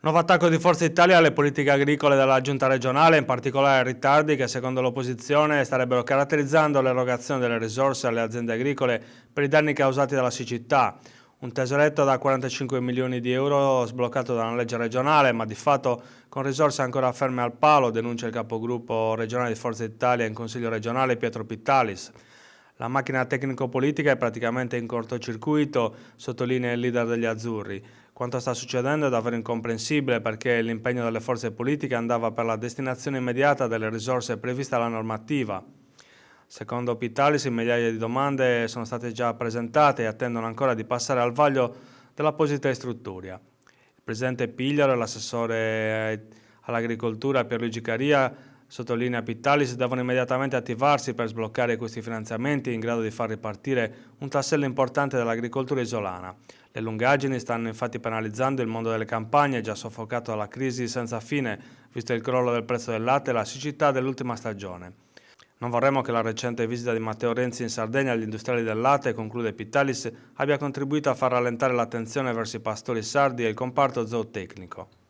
Nuovo attacco di Forza Italia alle politiche agricole della giunta regionale, in particolare ai ritardi che secondo l'opposizione starebbero caratterizzando l'erogazione delle risorse alle aziende agricole per i danni causati dalla siccità. Un tesoretto da 45 milioni di euro sbloccato da una legge regionale, ma di fatto con risorse ancora ferme al palo, denuncia il capogruppo regionale di Forza Italia in Consiglio regionale Pietro Pittalis. La macchina tecnico-politica è praticamente in cortocircuito, sottolinea il leader degli Azzurri. Quanto sta succedendo è davvero incomprensibile perché l'impegno delle forze politiche andava per la destinazione immediata delle risorse previste dalla normativa. Secondo Pittalis, migliaia di domande sono state già presentate e attendono ancora di passare al vaglio dell'apposita istruttoria. Il presidente Pigliaro e l'assessore all'agricoltura Pierluigi Caria, sottolinea Pittalis, devono immediatamente attivarsi per sbloccare questi finanziamenti in grado di far ripartire un tassello importante dell'agricoltura isolana. Le lungaggini stanno infatti penalizzando il mondo delle campagne, già soffocato dalla crisi senza fine, visto il crollo del prezzo del latte e la siccità dell'ultima stagione. Non vorremmo che la recente visita di Matteo Renzi in Sardegna agli industriali del latte, conclude Pittalis, abbia contribuito a far rallentare l'attenzione verso i pastori sardi e il comparto zootecnico.